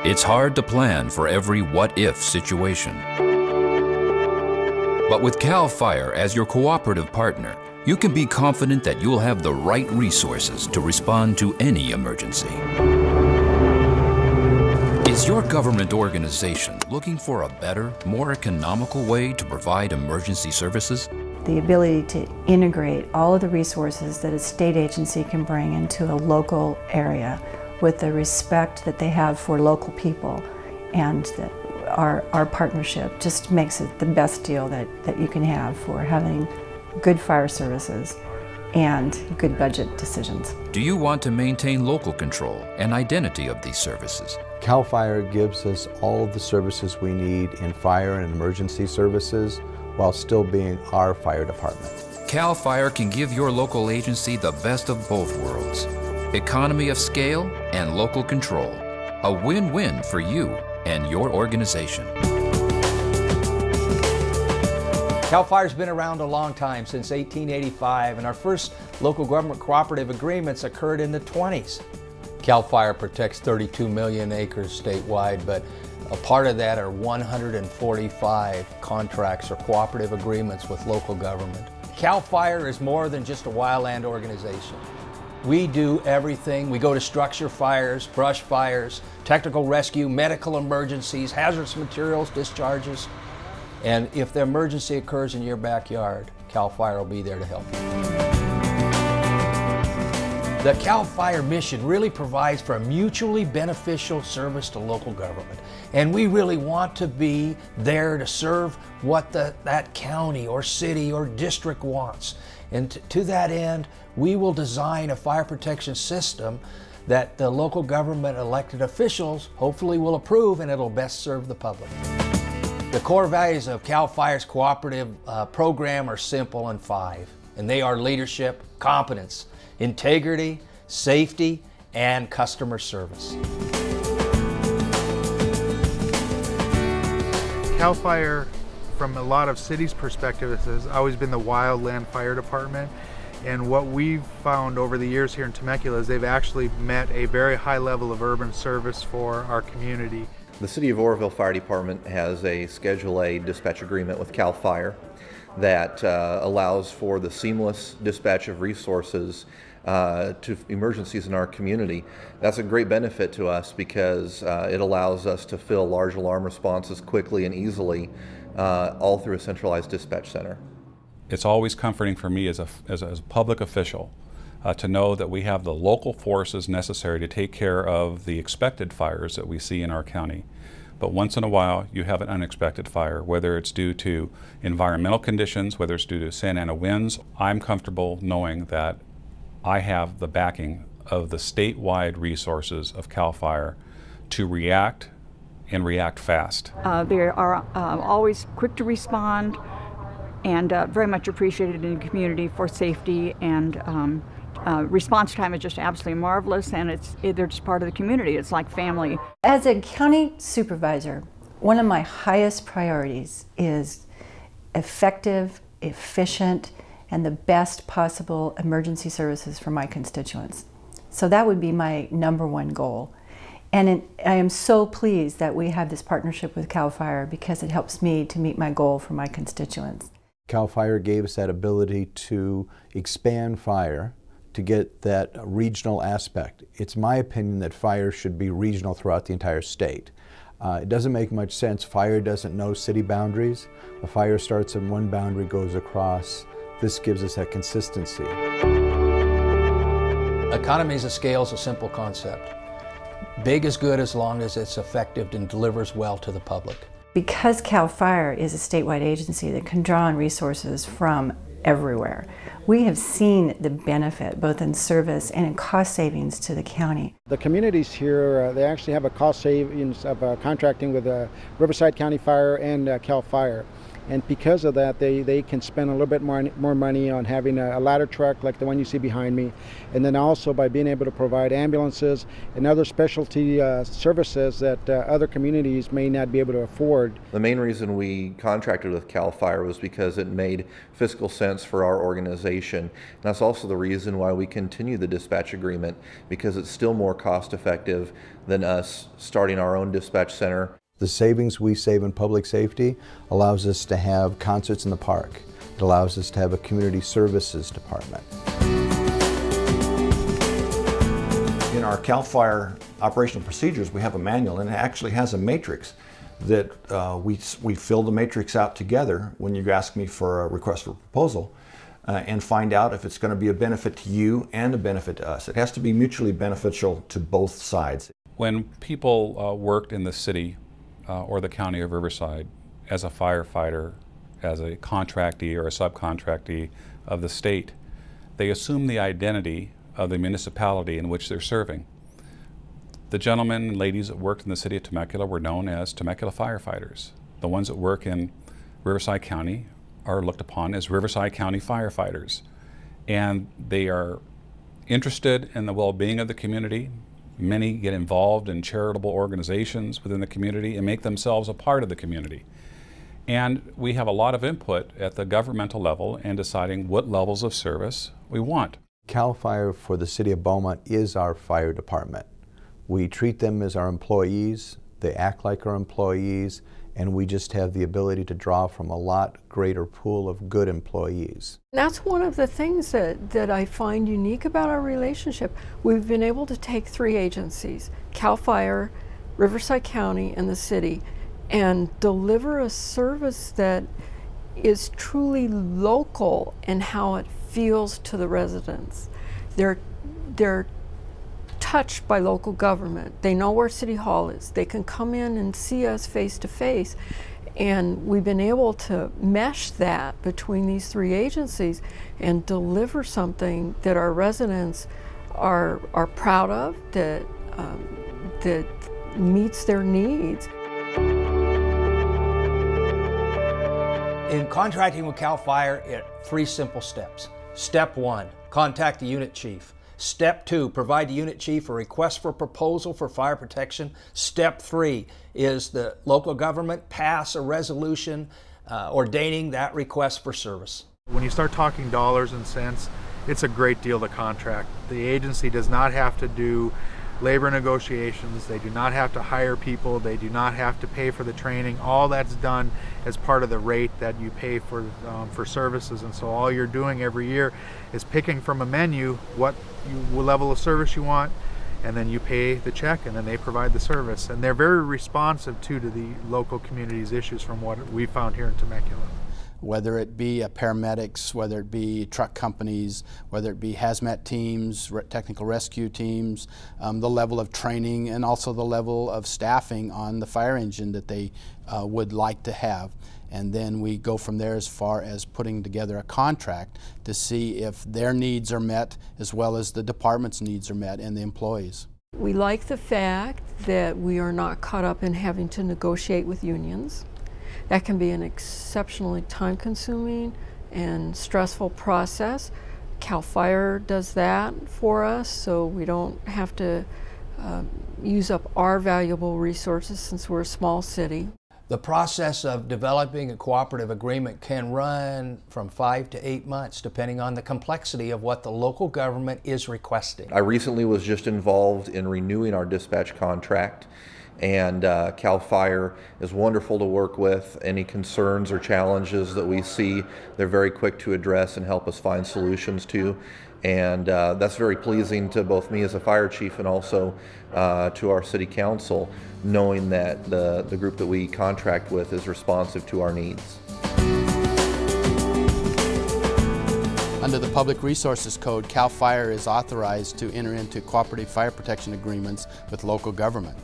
It's hard to plan for every what-if situation. But with CAL FIRE as your cooperative partner, you can be confident that you'll have the right resources to respond to any emergency. Is your government organization looking for a better, more economical way to provide emergency services? The ability to integrate all of the resources that a state agency can bring into a local area with the respect that they have for local people, and that our partnership just makes it the best deal that you can have for having good fire services and good budget decisions. Do you want to maintain local control and identity of these services? CAL FIRE gives us all of the services we need in fire and emergency services while still being our fire department. CAL FIRE can give your local agency the best of both worlds. Economy of scale and local control. A win-win for you and your organization. CAL FIRE's been around a long time, since 1885, and our first local government cooperative agreements occurred in the 20s. CAL FIRE protects 32 million acres statewide, but a part of that are 145 contracts or cooperative agreements with local government. CAL FIRE is more than just a wildland organization. We do everything. We go to structure fires, brush fires, technical rescue, medical emergencies, hazardous materials discharges. And if the emergency occurs in your backyard, CAL FIRE will be there to help you. The CAL FIRE mission really provides for a mutually beneficial service to local government. And we really want to be there to serve what that county or city or district wants. And to that end, we will design a fire protection system that the local government elected officials hopefully will approve, and it'll best serve the public. The core values of CAL FIRE's cooperative program are simple and 5, and they are leadership, competence, integrity, safety, and customer service. CAL FIRE, from a lot of cities' perspective, has always been the wildland fire department. And what we've found over the years here in Temecula is they've actually met a very high level of urban service for our community. The City of Oroville Fire Department has a Schedule A dispatch agreement with CAL FIRE that allows for the seamless dispatch of resources to emergencies in our community. That's a great benefit to us because it allows us to fill large alarm responses quickly and easily, all through a centralized dispatch center. It's always comforting for me as a public official to know that we have the local forces necessary to take care of the expected fires that we see in our county. But once in a while, you have an unexpected fire, whether it's due to environmental conditions, whether it's due to Santa Ana winds. I'm comfortable knowing that I have the backing of the statewide resources of CAL FIRE to react and react fast. They are always quick to respond and very much appreciated in the community for safety, and response time is just absolutely marvelous, and they're just part of the community. It's like family. As a county supervisor, one of my highest priorities is effective, efficient, and the best possible emergency services for my constituents. So that would be my #1 goal. And I am so pleased that we have this partnership with CAL FIRE because it helps me to meet my goal for my constituents. CAL FIRE gave us that ability to expand fire, to get that regional aspect. It's my opinion that fire should be regional throughout the entire state. It doesn't make much sense. Fire doesn't know city boundaries. A fire starts in one boundary, goes across. This gives us that consistency. Economies of scale is a simple concept. Big is good as long as it's effective and delivers well to the public. Because CAL FIRE is a statewide agency that can draw on resources from everywhere, we have seen the benefit both in service and in cost savings to the county. The communities here, they actually have a cost savings of contracting with Riverside County Fire and CAL FIRE. and because of that, they can spend a little bit more money on having a ladder truck like the one you see behind me, and then also by being able to provide ambulances and other specialty services that other communities may not be able to afford. The main reason we contracted with CAL FIRE was because it made fiscal sense for our organization. And that's also the reason why we continue the dispatch agreement, because it's still more cost effective than us starting our own dispatch center. The savings we save in public safety allows us to have concerts in the park. It allows us to have a community services department. In our CAL FIRE operational procedures, we have a manual, and it actually has a matrix that we fill the matrix out together when you ask me for a request for proposal and find out if it's going to be a benefit to you and a benefit to us. It has to be mutually beneficial to both sides. When people worked in the city or the county of Riverside as a firefighter, as a contractee or a subcontractee of the state, they assume the identity of the municipality in which they're serving. The gentlemen and ladies that worked in the city of Temecula were known as Temecula firefighters. The ones that work in Riverside County are looked upon as Riverside County firefighters. And they are interested in the well-being of the community. Many get involved in charitable organizations within the community and make themselves a part of the community. And we have a lot of input at the governmental level in deciding what levels of service we want. CAL FIRE for the City of Beaumont is our fire department. We treat them as our employees, they act like our employees, and we just have the ability to draw from a lot greater pool of good employees. That's one of the things that I find unique about our relationship. We've been able to take 3 agencies, CAL FIRE, Riverside County, and the city, and deliver a service that is truly local in how it feels to the residents. They're touched by local government. They know where City Hall is. They can come in and see us face to face. And we've been able to mesh that between these 3 agencies and deliver something that our residents are proud of, that meets their needs. In contracting with CAL FIRE, 3 simple steps. Step 1, contact the unit chief. Step 2, provide the unit chief a request for proposal for fire protection. Step 3 is the local government pass a resolution ordaining that request for service. When you start talking dollars and cents, it's a great deal to contract. The agency does not have to do labor negotiations, they do not have to hire people, they do not have to pay for the training. All that's done as part of the rate that you pay for services, and so all you're doing every year is picking from a menu what level of service you want, and then you pay the check and then they provide the service. And they're very responsive too to the local community's issues from what we found here in Temecula. Whether it be paramedics, whether it be truck companies, whether it be hazmat teams, technical rescue teams, the level of training and also the level of staffing on the fire engine that they would like to have. And then we go from there as far as putting together a contract to see if their needs are met as well as the department's needs are met and the employees. We like the fact that we are not caught up in having to negotiate with unions. That can be an exceptionally time-consuming and stressful process. CAL FIRE does that for us, so we don't have to use up our valuable resources since we're a small city. The process of developing a cooperative agreement can run from 5 to 8 months, depending on the complexity of what the local government is requesting. I recently was just involved in renewing our dispatch contract, and CAL FIRE is wonderful to work with. Any concerns or challenges that we see, they're very quick to address and help us find solutions to. And that's very pleasing to both me as a fire chief and also to our city council, knowing that the group that we contract with is responsive to our needs. Under the Public Resources Code, CAL FIRE is authorized to enter into cooperative fire protection agreements with local government.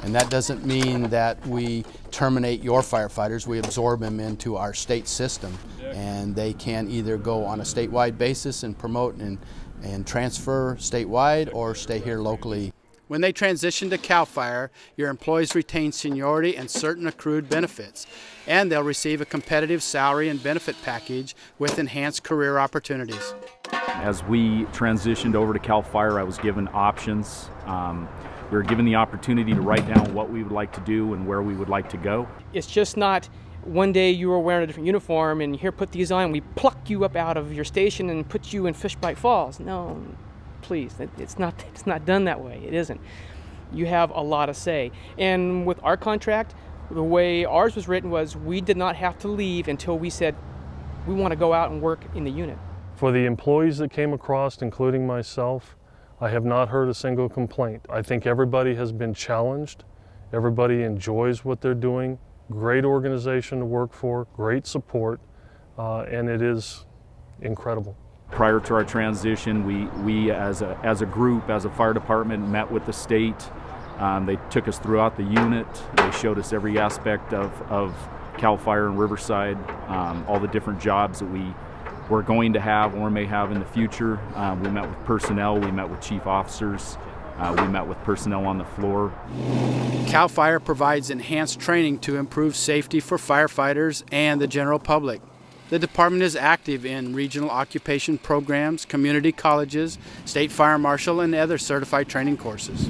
And that doesn't mean that we terminate your firefighters. We absorb them into our state system, and they can either go on a statewide basis and promote and transfer statewide or stay here locally. When they transition to CAL FIRE, your employees retain seniority and certain accrued benefits, and they'll receive a competitive salary and benefit package with enhanced career opportunities. As we transitioned over to CAL FIRE, I was given options. We were given the opportunity to write down what we would like to do and where we would like to go. It's just not one day you were wearing a different uniform and here, put these on, and we pluck you up out of your station and put you in Fishbite Falls. No. Please, it's not done that way. It isn't. You have a lot of say. And with our contract, the way ours was written was we did not have to leave until we said we want to go out and work in the unit. For the employees that came across, including myself, I have not heard a single complaint. I think everybody has been challenged. Everybody enjoys what they're doing. Great organization to work for, great support, and it is incredible. Prior to our transition, we as a group, as a fire department, met with the state. They took us throughout the unit. They showed us every aspect of CAL FIRE in Riverside, all the different jobs that we were going to have or may have in the future. We met with personnel, we met with chief officers, we met with personnel on the floor. CAL FIRE provides enhanced training to improve safety for firefighters and the general public. The department is active in regional occupation programs, community colleges, state fire marshal, and other certified training courses.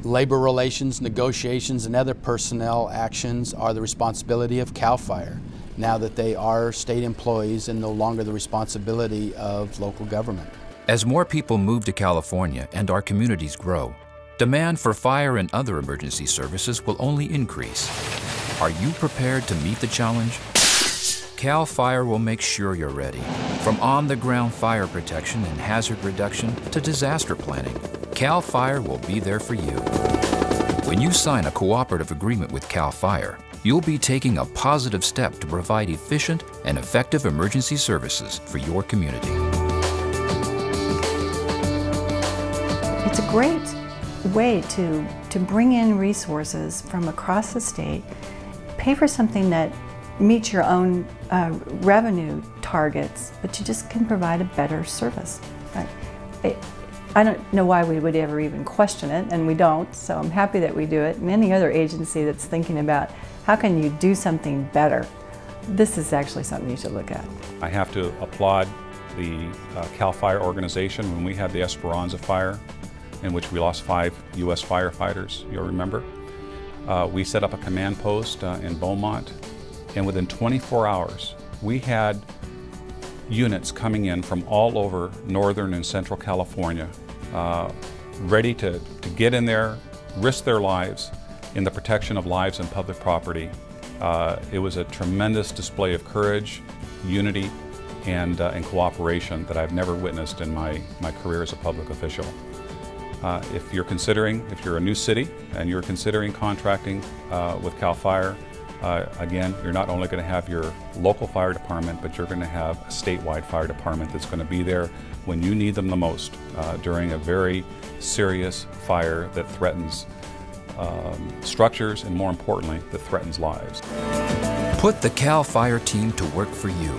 Labor relations, negotiations, and other personnel actions are the responsibility of CAL FIRE, now that they are state employees and no longer the responsibility of local government. As more people move to California and our communities grow, demand for fire and other emergency services will only increase. Are you prepared to meet the challenge? CAL FIRE will make sure you're ready. From on-the-ground fire protection and hazard reduction to disaster planning, CAL FIRE will be there for you. When you sign a cooperative agreement with CAL FIRE, you'll be taking a positive step to provide efficient and effective emergency services for your community. It's a great way to bring in resources from across the state, pay for something that meets your own revenue targets, but you just can provide a better service. I don't know why we would ever even question it, and we don't, so I'm happy that we do it. And any other agency that's thinking about how can you do something better, this is actually something you should look at. I have to applaud the CAL FIRE organization when we had the Esperanza fire, in which we lost 5 U.S. firefighters, you'll remember. We set up a command post in Beaumont, and within 24 hours, we had units coming in from all over Northern and Central California, ready to get in there, risk their lives in the protection of lives and public property. It was a tremendous display of courage, unity, and cooperation that I've never witnessed in my career as a public official. If you're a new city and you're considering contracting with CAL FIRE, again, you're not only going to have your local fire department, but you're going to have a statewide fire department that's going to be there when you need them the most during a very serious fire that threatens structures and, more importantly, that threatens lives. Put the CAL FIRE team to work for you.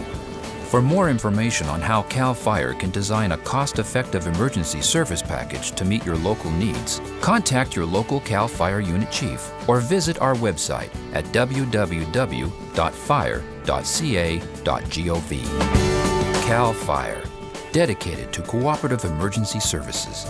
For more information on how CAL FIRE can design a cost-effective emergency service package to meet your local needs, contact your local CAL FIRE unit chief or visit our website at www.fire.ca.gov. CAL FIRE, dedicated to cooperative emergency services.